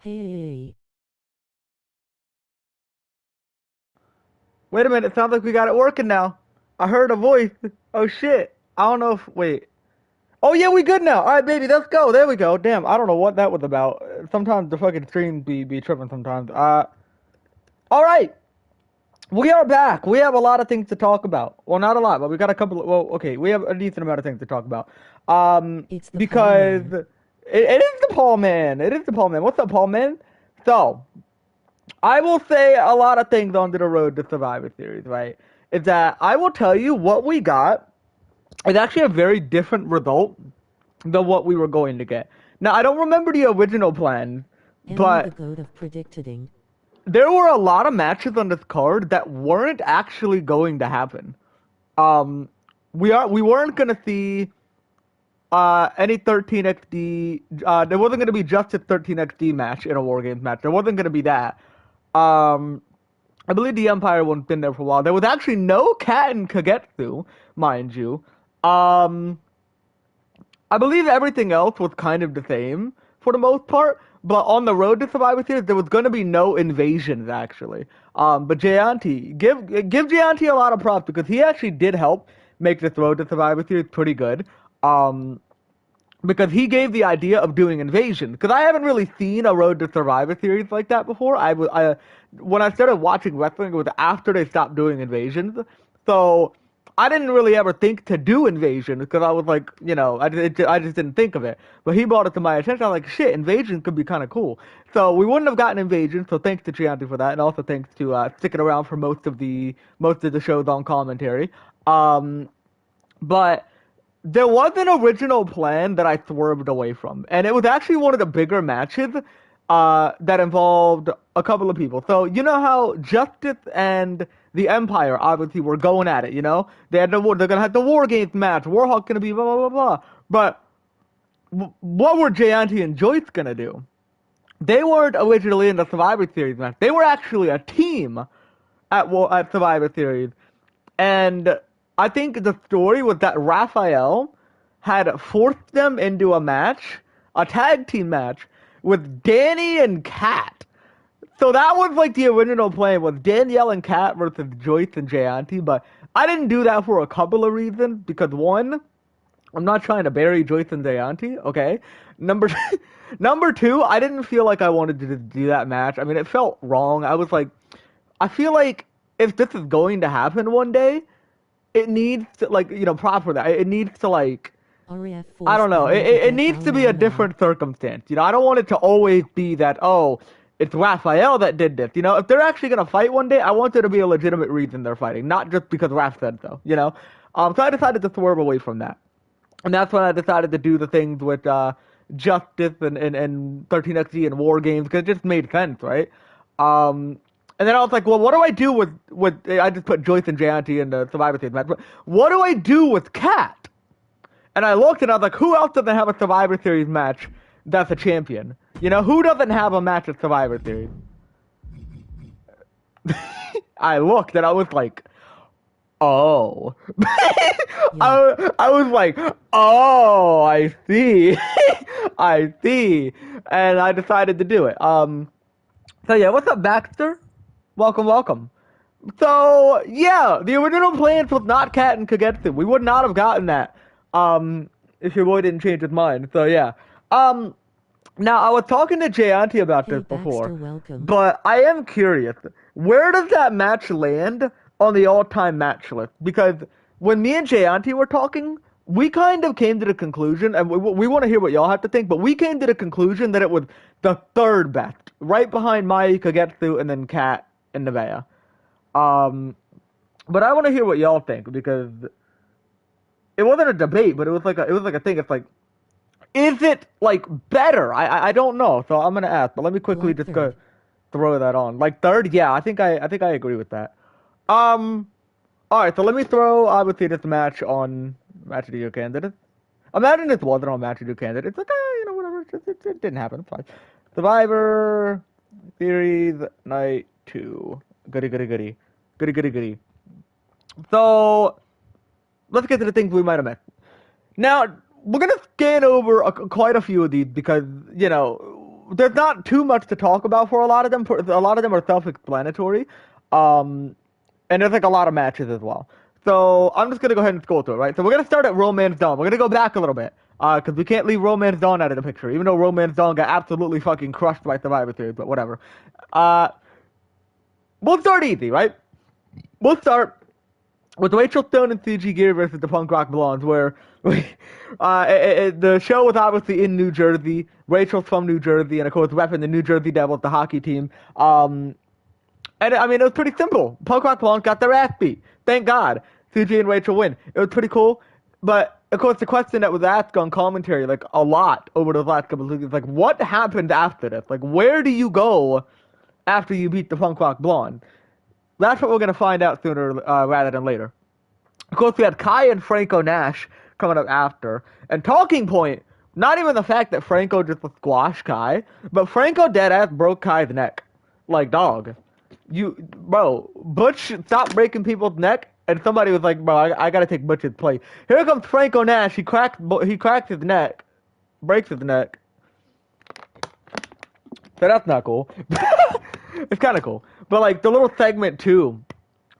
Hey, Wait a minute, it sounds like we got it working now. I heard a voice. Oh shit. I don't know if wait. Oh yeah, we good now. Alright, baby, let's go. There we go. Damn, I don't know what that was about. Sometimes the fucking stream be tripping sometimes. Alright. We are back. We have a lot of things to talk about. Well, not a lot, but we got a couple of, well, okay, we have a decent amount of things to talk about. it's the Paul Because Man. it is the Paul Man. It is the Paul Man. What's up, Paul Man? So, I will say a lot of things on the road to Survivor Series, right? Is that I will tell you what we got is actually a very different result than what we were going to get. Now, I don't remember the original plan, Am I the but goat of predicting? there were a lot of matches on this card that weren't actually going to happen. Um, we weren't gonna see any 13XD. There wasn't gonna be just a 13XD match in a War Games match. There wasn't gonna be that. Um, I believe the Empire one's been there for a while. There was actually no Cat in Kagetsu, mind you. Um, I believe everything else was kind of the same for the most part. But on the road to Survivor Series, there was going to be no invasions actually. But Jayanti, give Jayanti a lot of props because he actually did help make this road to Survivor Series pretty good. Um, because he gave the idea of doing invasion. Because I haven't really seen a Road to Survivor series like that before. When I started watching wrestling, it was after they stopped doing invasions. So I didn't really ever think to do invasion because I was like, I just didn't think of it. But he brought it to my attention. I was like, shit, invasion could be kind of cool. So we wouldn't have gotten invasion. So thanks to Chianti for that, and also thanks to sticking around for most of the shows on commentary. Um, but there was an original plan that I swerved away from, and it was actually one of the bigger matches that involved a couple of people. So you know how Justice and the Empire obviously were going at it. They're gonna have the War Games match. Warhawk gonna be blah blah blah blah. But what were Jayanti and Joyce gonna do? They weren't originally in the Survivor Series match. They were actually a team at Survivor Series. And I think the story was that Raphael had forced them into a tag team match with Danny and Kat. So that was like the original plan was Danielle and Kat versus Joyce and Jayanti, but I didn't do that for a couple of reasons. Because one, I'm not trying to bury Joyce and Jayanti, okay? Number number two, I didn't feel like I wanted to do that match. I mean, it felt wrong. I was like, I feel like if this is going to happen one day, it needs to proper that it needs to RAF I force don't know, them it, into it death. needs Oh to be no a no. different circumstance. I don't want it to always be that, oh, it's Raphael that did this. If they're actually going to fight one day, I want there to be a legitimate reason they're fighting, not just because Raph said so. So I decided to swerve away from that, and that's when I decided to do the things with Justice and 13XG and War Games because it just made sense, right? Um, and then I was like, well, what do I do with I just put Joyce and Jayanti in the Survivor Series match, but what do I do with Kat? And I looked and I was like, who else doesn't have a Survivor Series match that's a champion? Who doesn't have a match at Survivor Series? I looked and I was like, oh. Yeah. I was like, oh, I see. I see. And I decided to do it. So yeah, what's up, Baxter? Welcome, welcome. So yeah, the original plans was not Cat and Kagetsu. We would not have gotten that. If your boy didn't change his mind. So yeah. Um, Now I was talking to Jayanti about Hey this before, Baxter, welcome. but I am curious. Where does that match land on the all-time match list? Because when me and Jayanti were talking, we kind of came to the conclusion, and we want to hear what y'all have to think, but we came to the conclusion that it was the third best, right behind Mai, Kagetsu, and then Kat and Nevaeh. Um, but I want to hear what y'all think because it wasn't a debate, but it was like a thing. It's like, is it like better? I don't know, so I'm gonna ask. But let me quickly Like just go third. throw that on. Like third, yeah, I think I agree with that. Um, all right, so let me throw obviously this match on Match of the Year candidates. Imagine this wasn't on Match of the Year candidates. It's like, whatever. It didn't happen. It's fine. Survivor Series Night 2. Goody, goody, goody. Goody, goody, goody. So let's get to the things we might have missed. Now, we're gonna scan over quite a few of these because there's not too much to talk about for a lot of them. A lot of them are self-explanatory. Um, and there's like a lot of matches as well. So I'm just gonna go ahead and scroll through it, right? So we're gonna start at Romance Dawn. We're gonna go back a little bit, because we can't leave Romance Dawn out of the picture, even though Romance Dawn got absolutely fucking crushed by Survivor Series, but whatever. Uh, we'll start easy, right? We'll start with Rachel Stone and CG Gear versus the Punk Rock Blondes, where the show was obviously in New Jersey. Rachel's from New Jersey, and of course, repping the New Jersey Devils, the hockey team. And I mean, it was pretty simple. Punk Rock Blondes got their ass beat. Thank God. CG and Rachel win. It was pretty cool. But, of course, the question that was asked on commentary, like, a lot over those last couple of weeks is, like, what happened after this? Like, where do you go after you beat the Punk Rock Blonde? That's what we're going to find out sooner rather than later. Of course, we had Kai and Franco Nash coming up after. And talking point, not even the fact that Franco just squashed Kai, but Franco deadass broke Kai's neck. Like, dog. Butch stopped breaking people's neck, and somebody was like, bro, I gotta take Butch's place. Here comes Franco Nash. He cracked his neck, breaks his neck. So that's not cool. It's kind of cool. But, like, the little segment, too,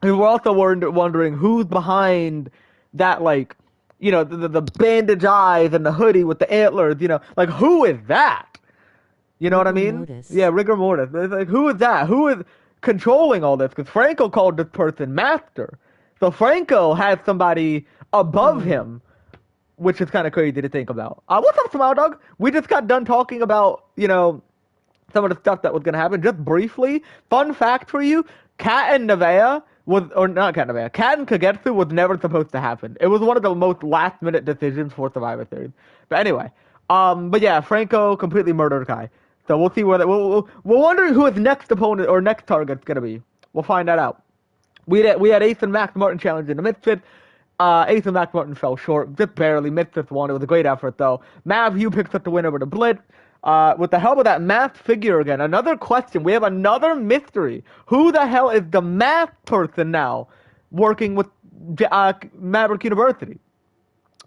we were also wondering who's behind that, like, you know, the bandage eyes and the hoodie with the antlers, you know. Like, who is that? You know what I mean? Mortis. Yeah, rigor mortis. It's like, who is that? Who is controlling all this? Because Franco called this person master. So Franco has somebody above him, which is kind of crazy to think about. What's up, Smile Dog? We just got done talking about, you know, some of the stuff that was going to happen. Just briefly, fun fact for you, Kat and Kagetsu was never supposed to happen. It was one of the most last-minute decisions for Survivor Series. But anyway, but yeah, Franco completely murdered Kai. So we'll see where we're wondering who his next opponent or next target's gonna be. We'll find that out. We had Ace and Max Martin challenge in the Misfits. Ace and Max Martin fell short, just barely. Misfits won. It was a great effort though. Mav Hugh picks up the win over the Blitz. With the help of that math figure again. Another question. We have another mystery. Who the hell is the math person now working with Maverick University?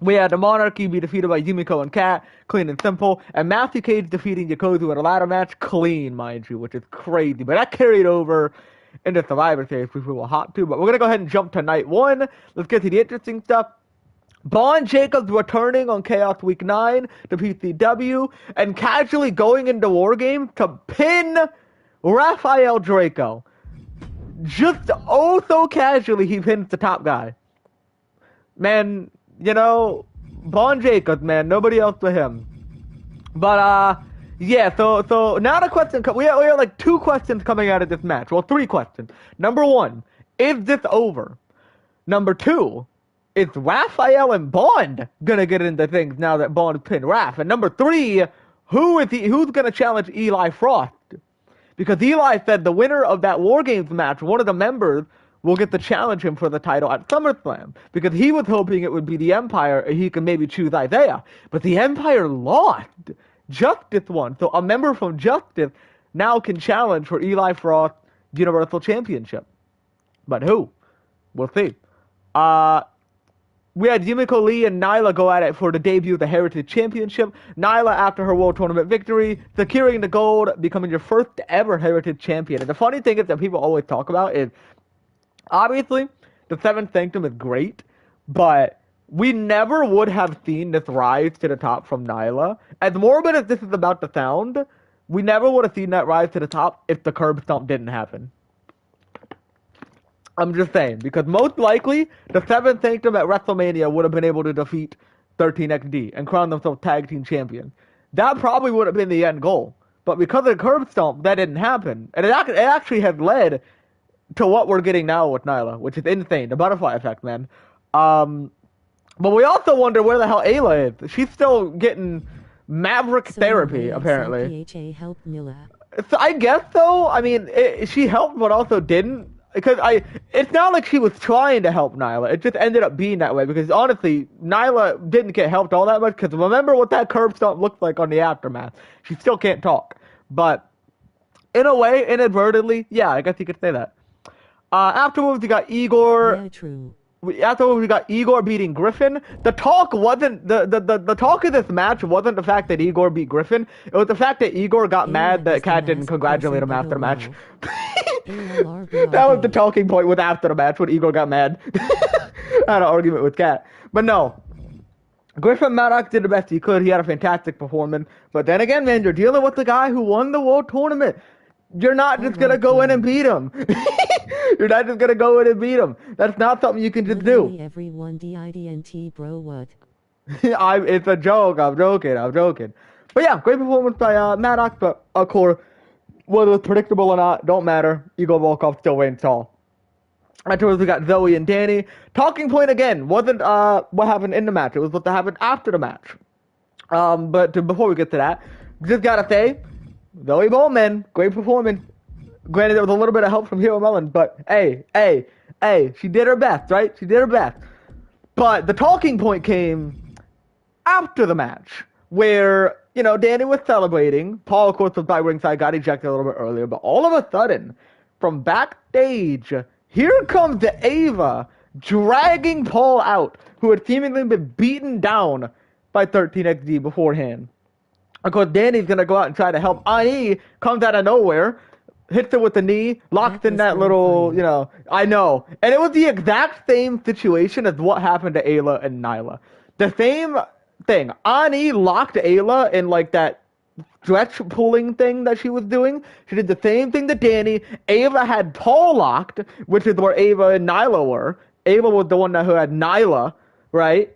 We had the Monarchy be defeated by Yumiko and Kat, clean and simple, and Matthew Cage defeating Yokozu in a ladder match, clean, mind you, which is crazy. But that carried over into Survivor Series, which we will hop to. But we're going to go ahead and jump to night one. Let's get to the interesting stuff. Vaughn Jacobs returning on Chaos Week 9 to PCW and casually going into War Games to pin Rafael Draco. Just oh so casually he pins the top guy. Man, you know, Vaughn Jacobs, man, nobody else but him. But, yeah, so now the question, we have like 2 questions coming out of this match. Well, 3 questions. Number 1, is this over? Number 2, is Raphael and Bond gonna get into things now that Bond pinned Raph? And number 3, who's gonna challenge Eli Frost? Because Eli said the winner of that War Games match, one of the members, will get to challenge him for the title at SummerSlam. Because he was hoping it would be the Empire and he could maybe choose Isaiah. But the Empire lost. Justice won. So a member from Justice now can challenge for Eli Frost's Universal Championship. But who? We'll see. We had Yumiko Lee and Nyla go at it for the debut of the Heritage Championship. Nyla, after her World Tournament victory, securing the gold, becoming your first ever Heritage Champion. And the funny thing is that people always talk about is, obviously, the Seventh Sanctum is great, but we never would have seen this rise to the top from Nyla. As morbid as this is about to sound, we never would have seen that rise to the top if the curb stomp didn't happen. I'm just saying, because most likely, the Seventh Sanctum at WrestleMania would have been able to defeat 13XD and crown themselves tag team champions. That probably would have been the end goal. But because of the curb stomp, that didn't happen. And it actually has led to what we're getting now with Nyla, which is insane. The butterfly effect, man. But we also wonder where the hell Ayla is. She's still getting Maverick therapy, apparently. PHA helped Nyla. So I guess so. I mean, she helped, but also didn't. Because it's not like she was trying to help Nyla. It just ended up being that way. Because honestly, Nyla didn't get helped all that much. Because remember what that curb stomp looked like on the Aftermath. She still can't talk. But in a way, inadvertently, yeah, I guess you could say that. Afterwards, you got Igor Yeah, true. afterwards we got Igor beating Griffin. The talk wasn't the talk of this match wasn't the fact that Igor beat Griffin. It was the fact that Igor got Ayla mad that is the Kat didn't masked congratulate person him after the below. match. ALRBRB. That was the talking point with after the match when Igor got mad. I had an argument with Kat. But no. Griffin Maddox did the best he could. He had a fantastic performance. But then again, man, you're dealing with the guy who won the world tournament. You're not just going to go in and beat him. You're not just going to go in and beat him. That's not something you can just Literally do. everyone DIDNT, bro, what? It's a joke. I'm joking. But yeah, great performance by Maddox. But of course, whether it's predictable or not, don't matter. Igor Volkov still reigns tall. Afterwards, we got Zoe and Danny. Talking point again wasn't what happened in the match. It was what happened after the match. Before we get to that, just gotta say, Zoe Bowman, great performance. Granted, there was a little bit of help from Hero Melon, but hey, she did her best, right? She did her best. But the talking point came after the match, where, you know, Danny was celebrating. Paul, of course, was by ringside, got ejected a little bit earlier, but all of a sudden, from backstage, here comes the Ava dragging Paul out, who had seemingly been beaten down by 13XD beforehand. Of course, Danny's gonna go out and try to help. Ani comes out of nowhere, hits her with the knee, locks That in was that little, horrifying. you know, I know. And it was the exact same situation as what happened to Ayla and Nyla. The same thing. Ani locked Ayla in like that stretch pulling thing that she was doing. She did the same thing to Danny. Ava had Paul locked, which is where Ava and Nyla were. Ava was the one who had Nyla, right?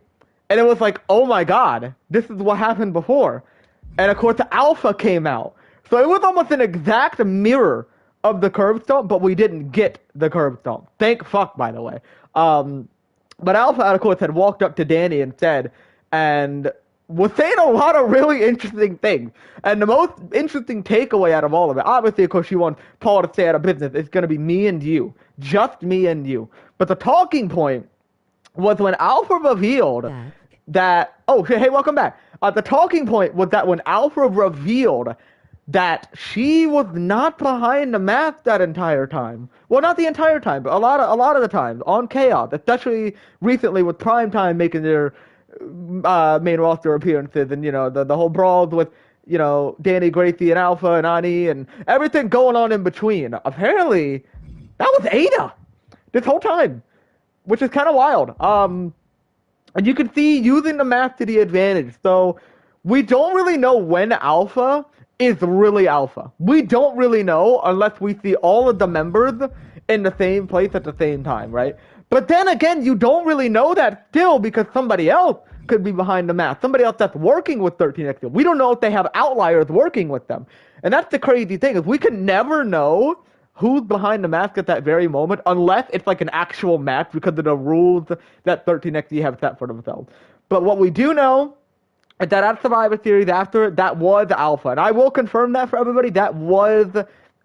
And it was like, oh my god, this is what happened before. And of course, the Alpha came out. So it was almost an exact mirror of the curb stomp, but we didn't get the curb stomp. Thank fuck, by the way. But Alpha, of course, had walked up to Danny instead and was saying a lot of really interesting things. And the most interesting takeaway out of all of it, obviously, of course, she wants Paul to stay out of business. It's going to be me and you. Just me and you. But the talking point was when Alpha revealed Back. that, oh, hey, welcome back. The talking point was that when Alpha revealed that she was not behind the mask that entire time. Well, not the entire time, but a lot of the times on Chaos, especially recently with Primetime making their main roster appearances, and you know the whole brawls with, you know, Danny, Gracie, and Alpha and Ani and everything going on in between. Apparently, that was Ada this whole time, which is kind of wild. And you can see using the mask to the advantage. So we don't really know when Alpha is really Alpha. We don't really know unless we see all of the members in the same place at the same time, right? But then again, you don't really know that still because somebody else could be behind the mask. Somebody else that's working with 13X. We don't know if they have outliers working with them. And that's the crazy thing, is we can never know who's behind the mask at that very moment unless it's like an actual match because of the rules that 13XD have set for themselves. But what we do know is that at Survivor Series after it, that was Alpha. And I will confirm that for everybody, that was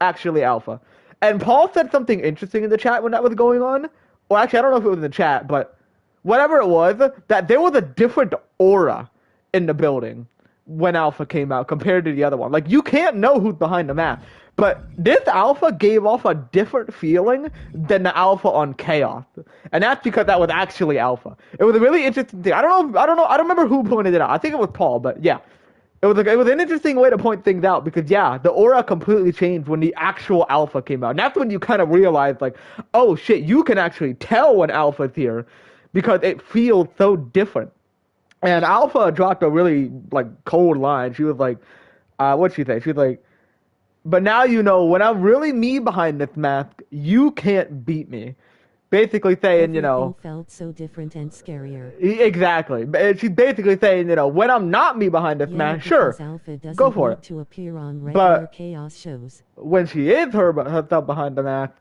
actually Alpha. And Paul said something interesting in the chat when that was going on. Well, actually, I don't know if it was in the chat, but whatever it was, that there was a different aura in the building when Alpha came out compared to the other one. Like, you can't know who's behind the mask. But this Alpha gave off a different feeling than the Alpha on Chaos. And that's because that was actually Alpha. It was a really interesting thing. I don't remember who pointed it out. I think it was Paul, but yeah. It was an interesting way to point things out because, yeah, the aura completely changed when the actual Alpha came out. And that's when you kind of realize, like, oh shit, you can actually tell when Alpha's here because it feels so different. And Alpha dropped a really, like, cold line. She was like, what'd she say? She was like, but now you know, when I'm really me behind this mask, you can't beat me. Basically saying, you know... Everything felt so different and scarier. Exactly. She's basically saying, you know, when I'm not me behind this mask, sure, because Alpha doesn't go for need it. to appear on regular But Chaos shows. when she is herself behind the mask,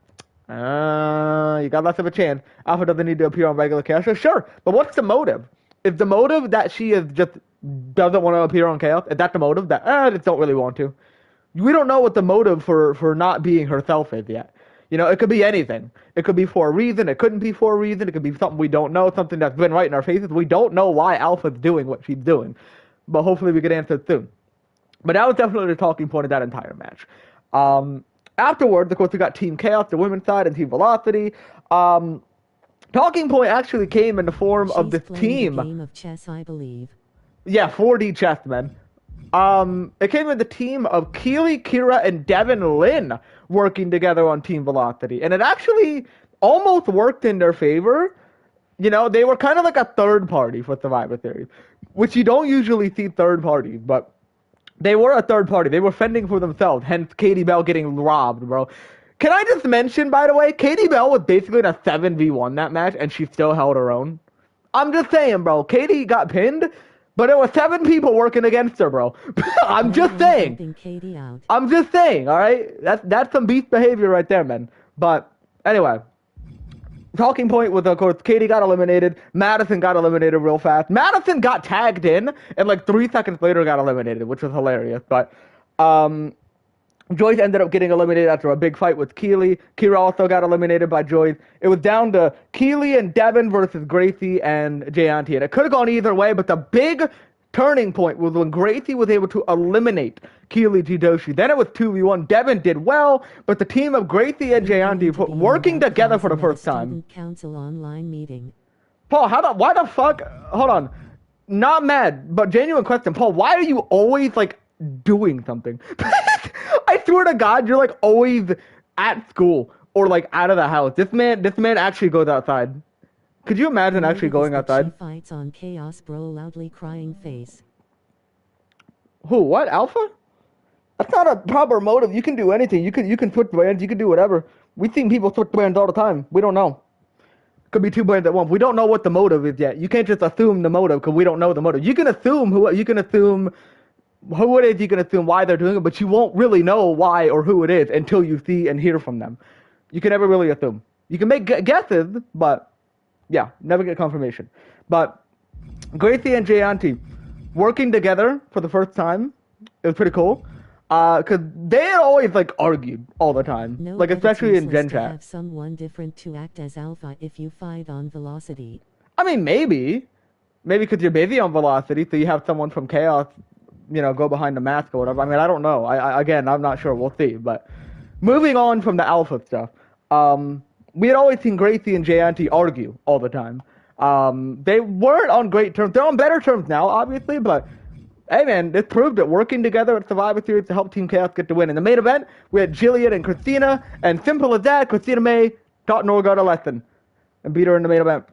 you got less of a chance. Alpha doesn't need to appear on regular Chaos shows, sure. But what's the motive? Is the motive that she is just doesn't want to appear on Chaos? Is that the motive? That, I just don't really want to. We don't know what the motive for not being herself is yet. You know, it could be anything. It could be for a reason. It couldn't be for a reason. It could be something we don't know, something that's been right in our faces. We don't know why Alpha's doing what she's doing. But hopefully we get answered soon. But that was definitely the talking point of that entire match. Afterwards, of course, we got Team Chaos, the women's side, and Team Velocity. Talking point actually came in the form of She's this playing team. the game of chess, I believe. Yeah, 4D chess, man. It came in the team of Keely, Kira, and Devin Lin working together on Team Velocity, and it actually almost worked in their favor. You know, they were kind of like a third party for Survivor Series, which you don't usually see third parties, but they were a third party. They were fending for themselves, hence Katie Bell getting robbed, bro. Can I just mention, by the way, Katie Bell was basically in a 7v1 that match, and she still held her own. I'm just saying, bro. Katie got pinned, but it was 7 people working against her, bro. I'm just saying. Helping Katie out. I'm just saying, all right? That's some beast behavior right there, man. But anyway, talking point was, of course, Katie got eliminated. Madison got eliminated real fast. Madison got tagged in, and like 3 seconds later got eliminated, which was hilarious. But Joyce ended up getting eliminated after a big fight with Keely. Kira also got eliminated by Joyce. It was down to Keely and Devin versus Gracie and Jayanti. And it could have gone either way, but the big turning point was when Gracie was able to eliminate Keely Jidoshi. Then it was 2v1. Devin did well, but the team of Gracie and Jayanti were working together for the first time. Student council online meeting. Paul, why the fuck? Hold on. Not mad, but genuine question. Paul, why are you always, like, doing something? I swear to God, you're, like, always at school or, like, out of the house. This man actually goes outside. Could you imagine actually going outside? She fights on Chaos Bro loudly crying face. Who? What? Alpha? That's not a proper motive. You can do anything. You can switch brands. You can do whatever. We've seen people switch brands all the time. We don't know. Could be 2 brands at once. We don't know what the motive is yet. You can't just assume the motive because we don't know the motive. You can assume who it is. You can assume why they're doing it, but you won't really know why or who it is until you see and hear from them. You can never really assume. You can make guesses, but yeah, never get confirmation. But Gracie and Jayanti working together for the first time, it was pretty cool. Because they had always, like, argued all the time. No, like, especially in Gen to Chat. have someone different to act as alpha if you fight on Velocity. I mean, maybe. Maybe because you're busy on Velocity, so you have someone from Chaos, you know, go behind the mask or whatever. I mean, I don't know. Again, I'm not sure. We'll see. But moving on from the alpha stuff, we had always seen Gracie and Jayanti argue all the time. They weren't on great terms. They're on better terms now, obviously, but hey, man, this proved it. Working together at Survivor Series to help Team Chaos get the win. In the main event, we had Jillian and Christina, and simple as that, Christina May taught Norgard a lesson and beat her in the main event.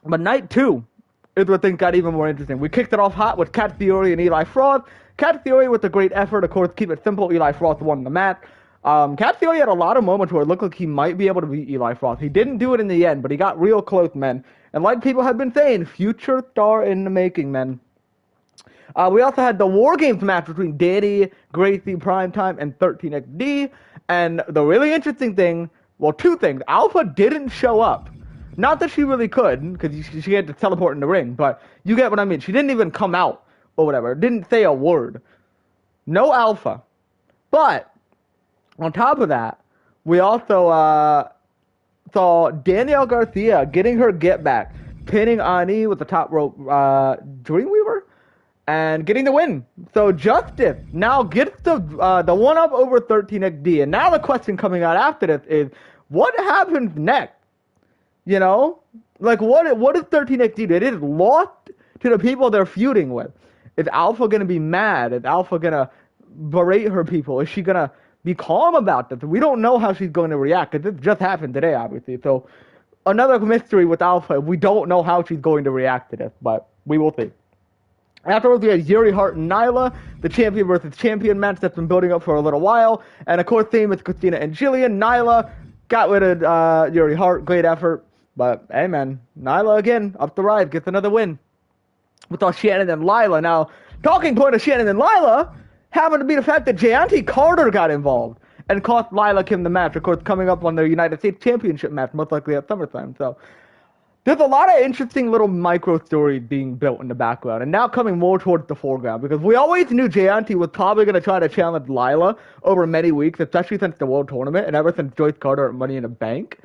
But night 2 is where things got even more interesting. We kicked it off hot with Cat Theory and Eli Frost. Cat Theory with a great effort, of course, keep it simple. Eli Frost won the match. Cat Theory had a lot of moments where it looked like he might be able to beat Eli Frost. He didn't do it in the end, but he got real close, man. And like people have been saying, future star in the making, man. We also had the War Games match between Danny, Gracie, Primetime, and 13XD. And the really interesting thing, well, 2 things. Alpha didn't show up. Not that she really could, because she had to teleport in the ring, but you get what I mean. She didn't even come out, or whatever. Didn't say a word. No Alpha. But, on top of that, we also saw Danielle Garcia getting her get back, pinning Ani with the top rope Dreamweaver, and getting the win. So Justice now gets the 1-up over 13XD. And now the question coming out after this is, what happens next? You know? Like, what is 13XD? It is lost to the people they're feuding with. Is Alpha going to be mad? Is Alpha going to berate her people? Is she going to be calm about this? We don't know how she's going to react, because this just happened today, obviously. So another mystery with Alpha. We don't know how she's going to react to this, but we will see. Afterwards, we had Yuri Hart and Nyla, the champion versus champion match that's been building up for a little while. And of course, same with Christina and Jillian. Nyla got rid of Yuri Hart. Great effort. But, hey, man, Nyla, again, up the rise, gets another win. We saw Shannon and Lila. Now, talking point of Shannon and Lila happened to be the fact that Jayanti Carter got involved and cost Lila Kim the match. Of course, coming up on the United States Championship match, most likely at SummerSlam. So, there's a lot of interesting little micro stories being built in the background, and now coming more towards the foreground, because we always knew Jayanti was probably going to try to challenge Lila over many weeks, especially since the World Tournament, and ever since Joyce Carter at Money in the Bank.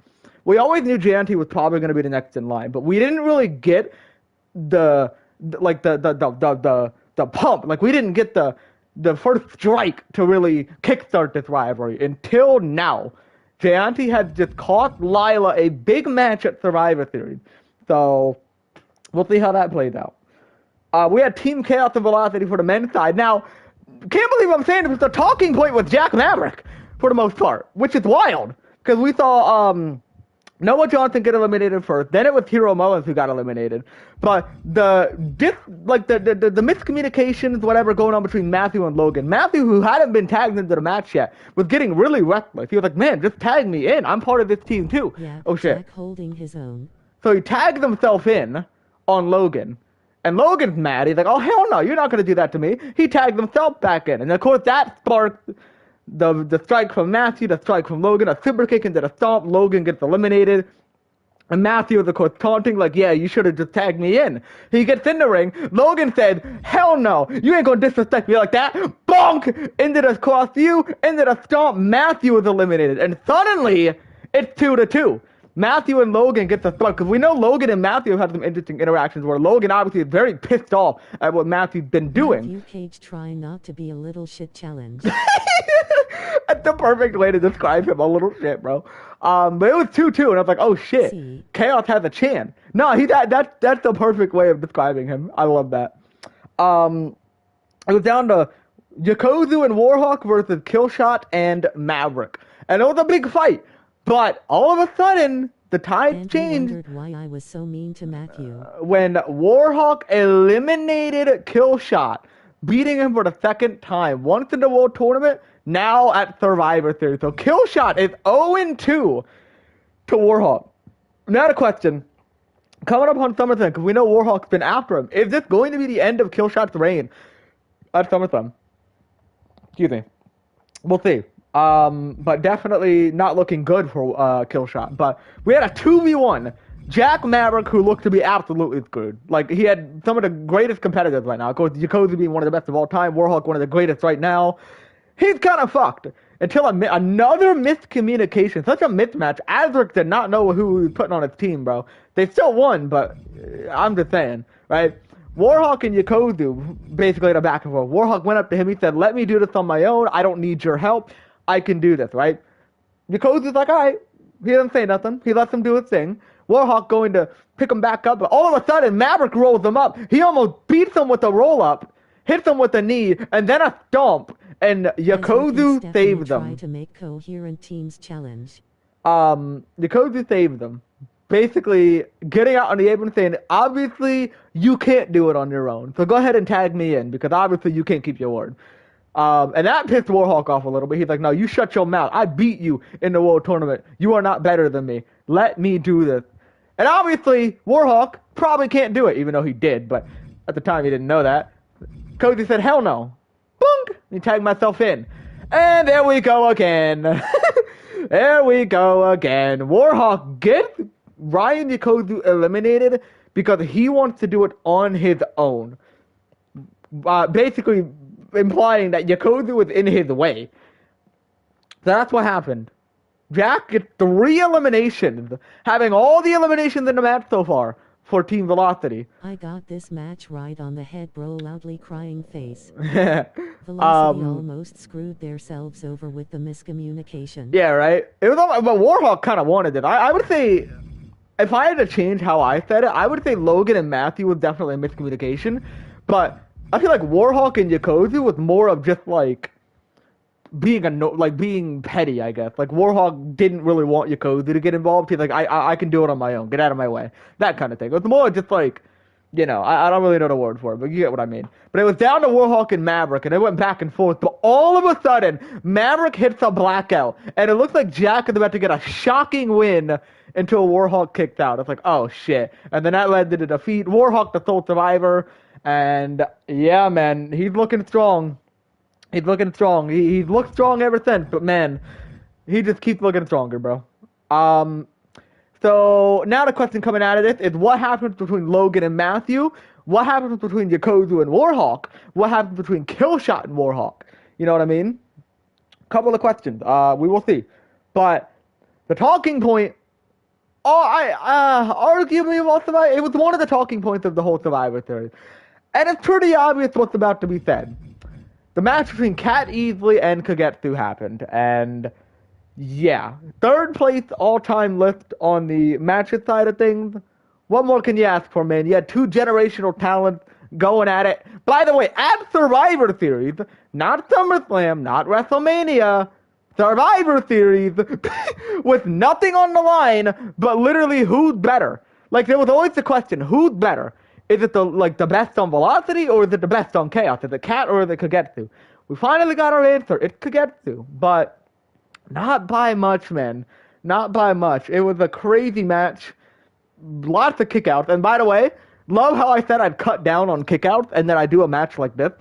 We always knew Jayanti was probably going to be the next in line, but we didn't really get the pump. Like, we didn't get the first strike to really kickstart this rivalry until now. Gianti has just cost Lila a big match at Survivor Series. So we'll see how that plays out. We had Team Chaos and Velocity for the men's side. Now, can't believe I'm saying it, but the talking point was Jack Maverick for the most part, which is wild because we saw Noah Johnson get eliminated first. Then it was Hero Mullins who got eliminated. But the miscommunications, whatever, going on between Matthew and Logan. Matthew, who hadn't been tagged into the match yet, was getting really reckless. He was like, "Man, just tag me in. I'm part of this team too." Yeah, oh shit! Jack holding his own. So he tagged himself in on Logan. And Logan's mad. He's like, "Oh, hell no, you're not going to do that to me." He tagged himself back in. And of course, that sparked the strike from Matthew, the strike from Logan, a super kick into the stomp. Logan gets eliminated. And Matthew is, of course, taunting, like, "Yeah, you should have just tagged me in." He gets in the ring. Logan said, "Hell no, you ain't going to disrespect me like that." Bonk! Into the cross view, into the stomp. Matthew is eliminated. And suddenly, it's 2-2. Matthew and Logan get the start, because we know Logan and Matthew have had some interesting interactions where Logan obviously is very pissed off at what Matthew's been doing. Matthew Cage trying not to be a little shit challenge. That's the perfect way to describe him, a little shit, bro. But it was 2-2, and I was like, "Oh shit, See? Chaos has a chance." No, that's the perfect way of describing him. I love that. It was down to Yokozuna and Warhawk versus Killshot and Maverick, and it was a big fight. But all of a sudden, the tide changed. Wondered why I was so mean to Matthew. When Warhawk eliminated Killshot, beating him for the second time, once in the World Tournament, now at Survivor Series. So Killshot is 0-2 to Warhawk. Now the question, coming up on SummerSlam, because we know Warhawk's been after him, is this going to be the end of Killshot's reign at SummerSlam? Excuse me. We'll see. But definitely not looking good for Killshot. But we had a 2v1. Jack Maverick, who looked to be absolutely screwed. Like, he had some of the greatest competitors right now. Of course, Yokozuna being one of the best of all time. Warhawk, one of the greatest right now. He's kind of fucked. Until another miscommunication. Such a mismatch. Azric did not know who he was putting on his team, bro. They still won, but I'm just saying, right? Warhawk and Yokozuna basically had a back and forth. Warhawk went up to him. He said, "Let me do this on my own. I don't need your help. I can do this," right? Yokozuna's like, "All right." He doesn't say nothing. He lets him do his thing. Warhawk going to pick him back up, but all of a sudden, Maverick rolls him up. He almost beats him with a roll-up, hits him with a knee, and then a stomp, and Yokozuna saves them. Try to make coherent teams challenge. Yokozuna saves them. Basically, getting out on the apron saying, "Obviously, you can't do it on your own, so go ahead and tag me in, because obviously you can't keep your word." And that pissed Warhawk off a little bit. He's like, "No, you shut your mouth. I beat you in the World Tournament. You are not better than me. Let me do this." And obviously, Warhawk probably can't do it, even though he did. But at the time, he didn't know that. Cody said, "Hell no." Boom! He tagged myself in. And there we go again. There we go again. Warhawk gets Ryan Yokozuna eliminated because he wants to do it on his own. Basically implying that Yokozuna was in his way. So that's what happened. Jack gets 3 eliminations, having all the eliminations in the match so far for Team Velocity. "I got this match right on the head, bro," loudly crying face. Velocity almost screwed themselves over with the miscommunication. Yeah, right? It was all, but Warhawk kind of wanted it. I would say, if I had to change how I said it, I would say Logan and Matthew was definitely a miscommunication. But I feel like Warhawk and Yokozuna was more of just like being petty, I guess. Like, Warhawk didn't really want Yokozuna to get involved. He's like, I can do it on my own. Get out of my way. That kind of thing. It was more just like, I don't really know the word for it, but you get what I mean. But it was down to Warhawk and Maverick, and they went back and forth. But all of a sudden, Maverick hits a blackout, and it looks like Jack is about to get a shocking win until Warhawk kicked out. It's like, oh shit. And then that led to the defeat. Warhawk, the sole survivor. And yeah, man, he's looking strong. He's looking strong. He's looked strong ever since, but man, he just keeps looking stronger, bro. So now the question coming out of this is, what happens between Logan and Matthew? What happens between Yokozuna and Warhawk? What happens between Killshot and Warhawk? You know what I mean? Couple of questions. We will see. But the talking point, arguably it was one of the talking points of the whole Survivor Series. And it's pretty obvious what's about to be said. The match between Cat Easley and Kagetsu happened, and Yeah, third place all-time list on the matches side of things. What more can you ask for, man? You had two generational talents going at it. By the way, at Survivor Series, not SummerSlam, not WrestleMania, Survivor Series, with nothing on the line, but literally who's better? Like there was always the question, who's better? Is it the best on Velocity or is it the best on Chaos? Is it Cat or is it Kagetsu? We finally got our answer. It's Kagetsu, but not by much, man. Not by much. It was a crazy match. Lots of kickouts. And by the way, love how I said I'd cut down on kickouts and then I do a match like this.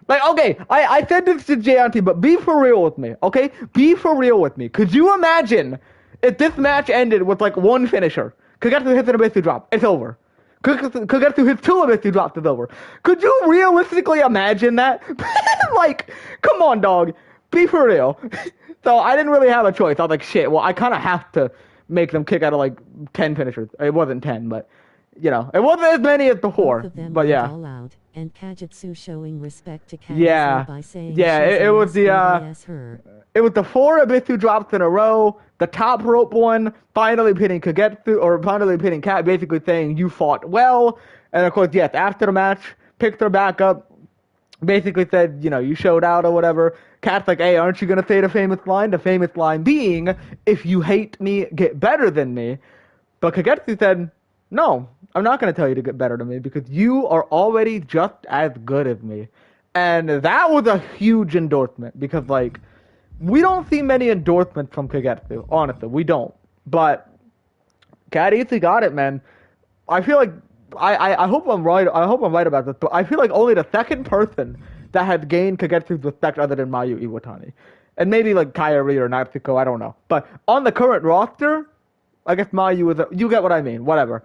Like, okay, I said this to JNT, but be for real with me, okay? Be for real with me. Could you imagine if this match ended with like one finisher? Kagetsu hits an Abyssal drop. It's over. Kagetsu hits two Abyssal drops. It's over. Could you realistically imagine that? Like, come on, dog. Be for real. So I didn't really have a choice. I was like, shit, well, I kind of have to make them kick out of like 10 finishers. It wasn't 10, but, you know, it wasn't as many as before. Both of them but yeah. All out, and Kagetsu showing respect to Kagetsu Yeah. by saying Yeah, it was the, her. It was the 4 Abyssal drops in a row, the top rope one, finally pinning Kagetsu, or finally pinning Kat, basically saying, you fought well. And of course, yes, after the match, picked her back up, basically said, you know, you showed out or whatever. Kat's like, hey, aren't you going to say the famous line? The famous line being, if you hate me, get better than me. But Kagetsu said, no, I'm not going to tell you to get better than me because you are already just as good as me. And that was a huge endorsement because, like, we don't see many endorsements from Kagetsu, honestly. We don't. But Kat easily got it, man. I feel like I hope I'm right. I hope I'm right about this, but I feel like only the second person that has gained Kagetsu's respect other than Mayu Iwatani, and maybe like Kairi or Natsuko, I don't know. But on the current roster, I guess Mayu is. You get what I mean. Whatever.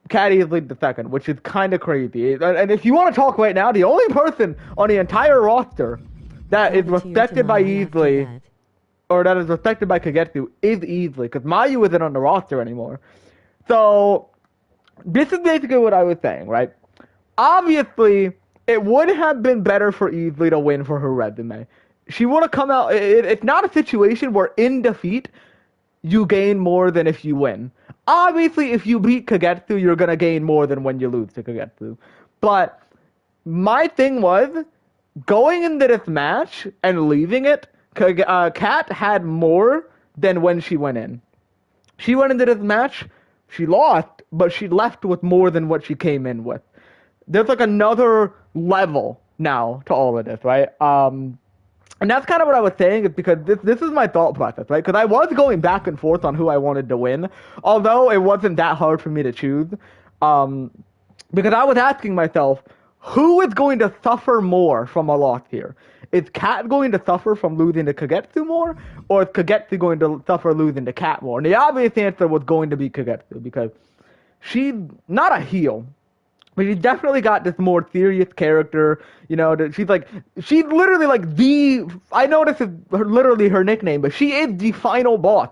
Kat is lead the second, which is kind of crazy. And if you want to talk right now, the only person on the entire roster that is respected by Easily, or that is respected by Kagetsu, is Easily, because Mayu isn't on the roster anymore. So this is basically what I was saying, right? Obviously, it would have been better for Easily to win for her resume. She would have come out. It's not a situation where in defeat you gain more than if you win. Obviously, if you beat Kagetsu, you're gonna gain more than when you lose to Kagetsu. But my thing was going into this match and leaving it. Kat had more than when she went in. She went into this match. She lost, but she left with more than what she came in with. There's like another level now to all of this, right? And that's kind of what I was saying, is because this is my thought process, right? Because I was going back and forth on who I wanted to win, although it wasn't that hard for me to choose. Because I was asking myself, who is going to suffer more from a loss here? Is Kat going to suffer from losing to Kagetsu more, or is Kagetsu going to suffer losing to Kat more? And the obvious answer was going to be Kagetsu, because she's not a heel, but she's definitely got this more serious character. You know, she's literally like I know this is literally her nickname, but she is the final boss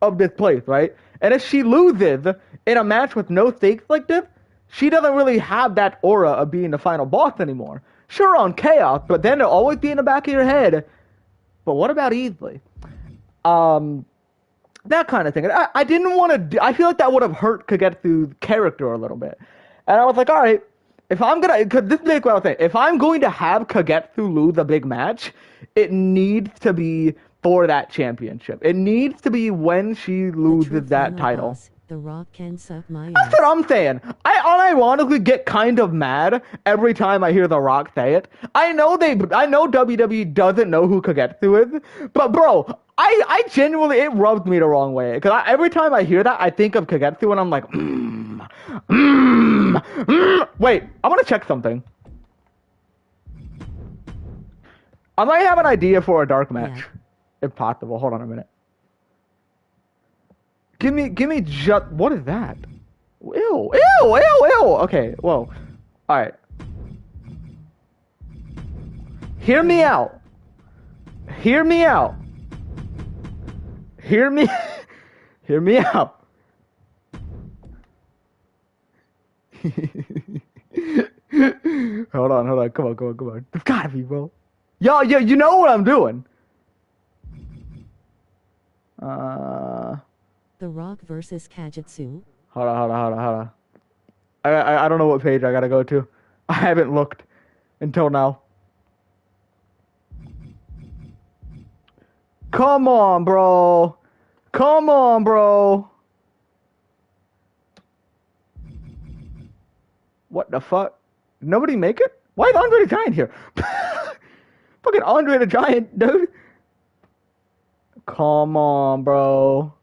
of this place, right? And if she loses in a match with no stakes like this, she doesn't really have that aura of being the final boss anymore. Sure, on Chaos, but then it'll always be in the back of your head. But what about Easily? That kind of thing. I didn't want to. I feel like that would have hurt Kagetsu's character a little bit. And I was like, all right, if I'm gonna, because this is what I was saying. If I'm going to have Kagetsu lose a big match, it needs to be for that championship. It needs to be when she loses that title. Boss, The Rock can suck my That's what I'm saying. I unironically get kind of mad every time I hear The Rock say it. I know WWE doesn't know who Kagetsu is, but bro, I genuinely, it rubs me the wrong way. Because every time I hear that, I think of Kagetsu and I'm like, Wait, I want to check something. I might have an idea for a dark match, if possible. Hold on a minute. Give me just, what is that? Ew. Okay, whoa. Alright. Hear me out. Hear me out. Hear me out. Hold on. Come on. There's gotta be, bro. Yo, you know what I'm doing. The Rock versus Kajitsu. Hold on. I don't know what page I gotta go to. I haven't looked until now. Come on, bro. Come on, bro. What the fuck? Nobody make it? Why is Andre the Giant here? Fucking Andre the Giant, dude. Come on, bro.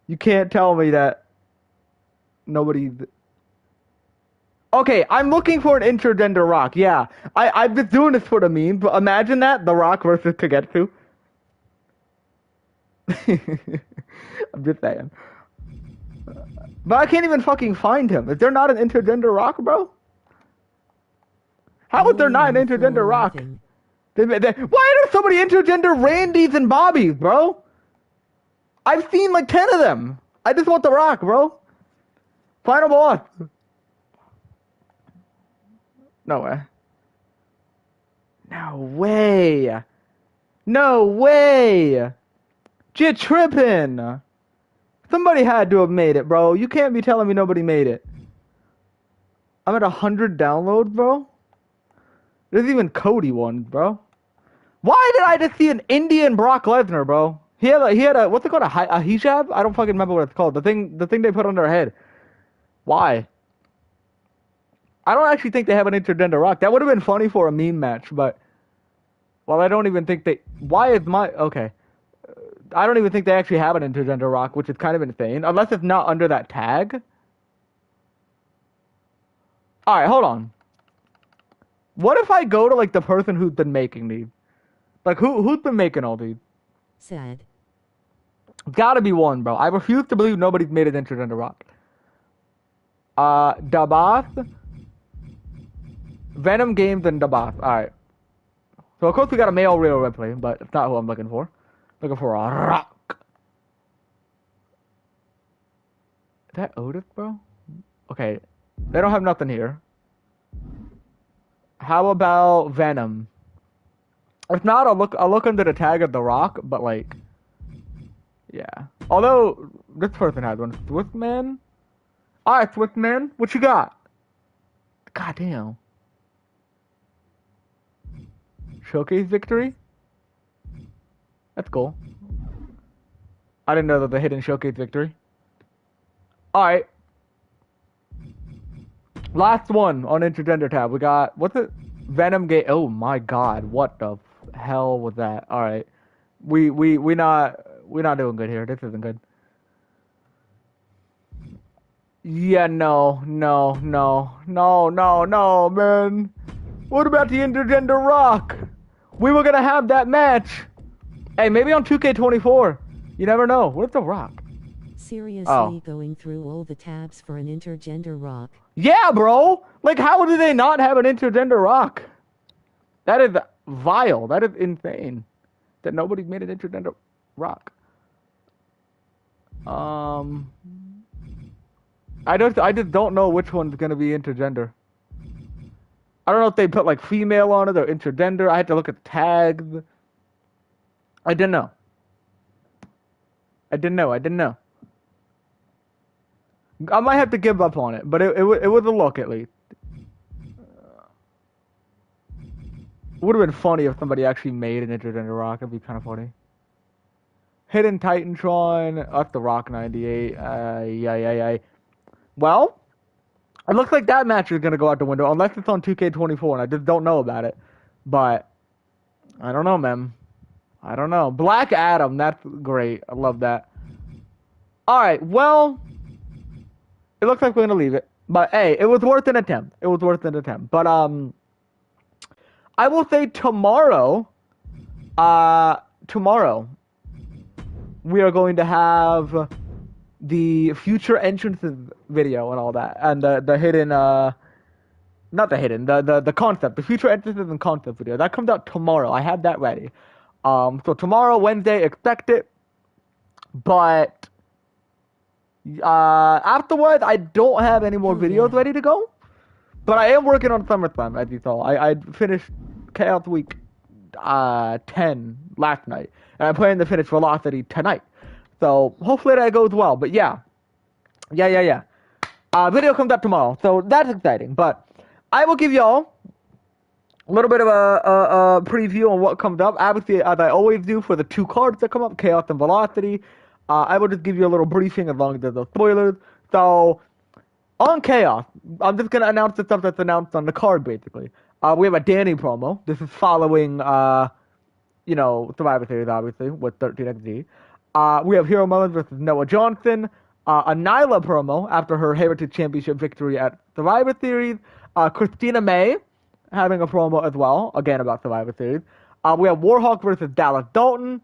You can't tell me that nobody... Okay, I'm looking for an intergender Rock. Yeah, I've been doing this for the meme, but imagine that, The Rock versus Kagetsu. I'm just saying. But I can't even fucking find him. Is there not an intergender Rock, bro? How is there not an intergender Rock? Why are there so many intergender Randys and Bobbies, bro? I've seen like 10 of them. I just want The Rock, bro. Final boss. No way. No way. No way. You're tripping. Somebody had to have made it, bro. You can't be telling me nobody made it. I'm at 100 downloads, bro. There's even Cody one, bro. Why did I just see an Indian Brock Lesnar, bro? He had a what's it called, a hijab? I don't fucking remember what it's called. The thing they put on their head. Why? I don't actually think they have an intergender Rock. That would have been funny for a meme match, but well, I don't even think they. Why is my okay? I don't even think they actually have an intergender Rock, which is kind of insane, unless it's not under that tag. All right, hold on. What if I go to like the person who's been making these? Like who's been making all these? Sad. Gotta be one, bro. I refuse to believe nobody's made an intergender Rock. Dabas, Venom Games, and Dabas. All right. So of course we got a male real replay, but it's not who I'm looking for. Looking for a Rock. Is that Otis, bro? Okay, they don't have nothing here. How about Venom? If not, I'll look under the tag of The Rock, but like, yeah. Although this person has one, Swiftman. All right, Swiftman, what you got? God damn. Showcase victory. That's cool. I didn't know that the hidden showcase victory. All right. Last one on intergender tab. We got what's it? Venom Gate. Oh my God! What the hell was that? All right, we're not doing good here. This isn't good. Yeah, no, man. What about the intergender Rock? We were gonna have that match. Hey, maybe on 2K24. You never know. What's The Rock? Seriously, going through all the tabs for an intergender Rock. Yeah, bro. Like, how do they not have an intergender Rock? That is vile. That is insane. That nobody's made an intergender Rock. I just don't know which one's gonna be intergender. I don't know if they put like female on it or intergender. I had to look at the tags. I didn't know. I might have to give up on it, but it was a look at least. It would have been funny if somebody actually made an intergender Rock. It'd be kind of funny. Hidden Titantron, up the Rock 98. Yeah. Well, it looks like that match is gonna go out the window unless it's on 2K24, and I just don't know about it. But I don't know, man. I don't know. Black Adam, that's great. I love that. All right, well, it looks like we're gonna leave it. But hey, it was worth an attempt. But I will say tomorrow, we are going to have the future entrances video and all that, and the hidden, not the hidden, the concept, the future entrances and concept video. That comes out tomorrow. I have that ready. So tomorrow, Wednesday, expect it. But afterwards, I don't have any more videos ready to go. But I am working on SummerSlam, as you saw. I finished Chaos Week 10 last night, and I plan to finish Velocity tonight. So hopefully that goes well. But yeah. Video comes out tomorrow, so that's exciting. But I will give y'all a little bit of a preview on what comes up. Obviously, as I always do for the 2 cards that come up, Chaos and Velocity. I will just give you a little briefing as long as there's no spoilers. So, on Chaos, I'm just going to announce the stuff that's announced on the card, basically. We have a Danny promo. This is following, Survivor Series, obviously, with 13XD. We have Hero Mullins versus Noah Johnson. A Nyla promo after her Heritage Championship victory at Survivor Series. Christina May having a promo as well, again about Survivor Series. We have Warhawk versus Dallas Dalton.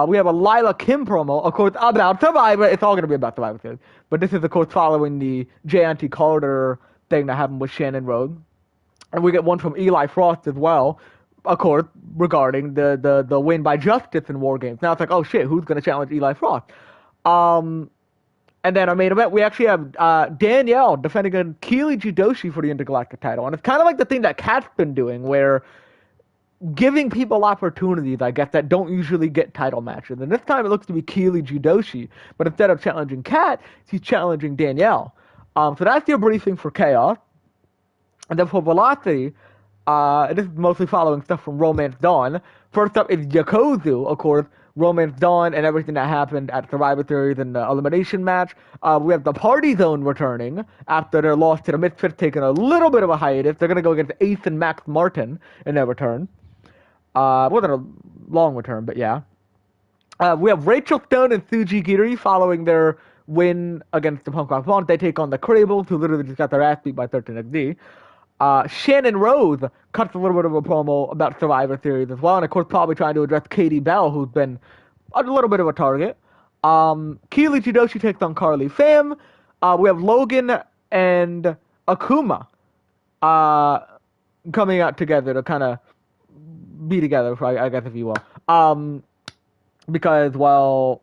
We have a Lila Kim promo, of course, about Survivor. It's all going to be about Survivor Series. But this is, of course, following the J.N.T. Carter thing that happened with Shannon Rhodes. And we get one from Eli Frost as well, of course, regarding the win by Justice in War Games. Now it's like, oh shit, who's going to challenge Eli Frost? And then our main event, we actually have Danielle defending against Keely Jidoshi for the Intergalactic title. And it's kind of like the thing that Kat's been doing, where giving people opportunities, I guess, that don't usually get title matches. And this time it looks to be Keely Jidoshi. But instead of challenging Kat, she's challenging Danielle. So that's your briefing for Chaos. And then for Velocity, this is mostly following stuff from Romance Dawn. First up is Yokozuna, of course, Romance Dawn and everything that happened at Survivor Series and the elimination match. We have the Party Zone returning after their loss to the Misfits, taking a little bit of a hiatus. They're going to go against Ace and Max Martin in their return. It wasn't a long return, but yeah. We have Rachel Stone and Tsuji Giri following their win against the Punk Rock Bond. They take on the Crables, who literally just got their ass beat by 13XD. Shannon Rhodes cuts a little bit of a promo about Survivor Series as well, and of course probably trying to address Katie Bell, who's been a little bit of a target. Keely Jidoshi takes on Carly Pham. We have Logan and Akuma coming out together to kind of be together, I guess, if you will. Because, well,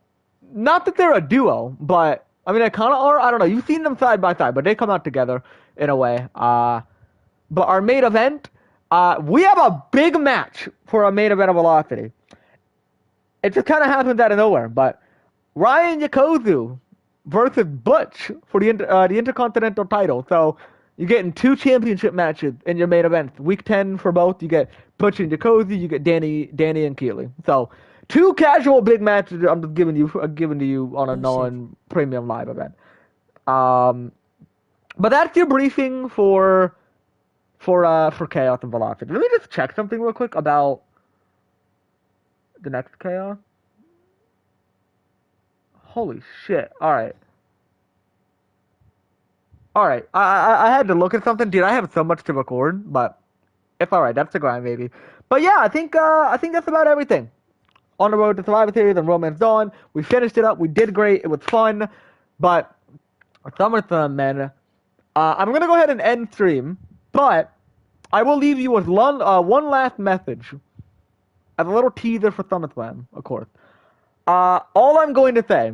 not that they're a duo, but, I mean, they kind of are. I don't know. You've seen them side by side, but they come out together in a way. But our main event, we have a big match for our main event of Velocity. It just kind of happens out of nowhere, but Ryan Yokozuna versus Butch for the Intercontinental title. So you're getting 2 championship matches in your main event. Week 10 for both. You get Butch and Yokozuna. You get Danny and Keely. So 2 casual big matches I'm just giving to you on a non-premium live event. But that's your briefing for Chaos and Velocity. Let me just check something real quick about the next Chaos. Holy shit. Alright. I had to look at something. Dude, I have so much to record, but it's alright. That's the grind, baby. But yeah, I think that's about everything. On the road to Survivor Series and Romance Dawn. We finished it up. We did great. It was fun. But SummerSlam, man. I'm going to go ahead and end stream. But I will leave you with one last message as a little teaser for SummerSlam, of course. All I'm going to say,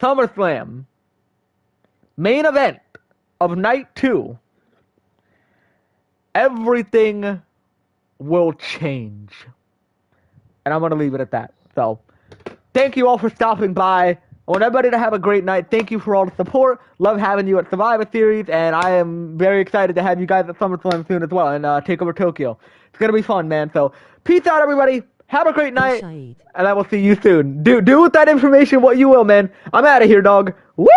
SummerSlam, main event of night 2, everything will change. And I'm going to leave it at that. So, thank you all for stopping by. I want everybody to have a great night. Thank you for all the support. Love having you at Survivor Series, and I am very excited to have you guys at SummerSlam soon as well, and take over Tokyo. It's going to be fun, man. So, peace out, everybody. Have a great night, and I will see you soon. Do with that information what you will, man. I'm out of here, dog. Woo!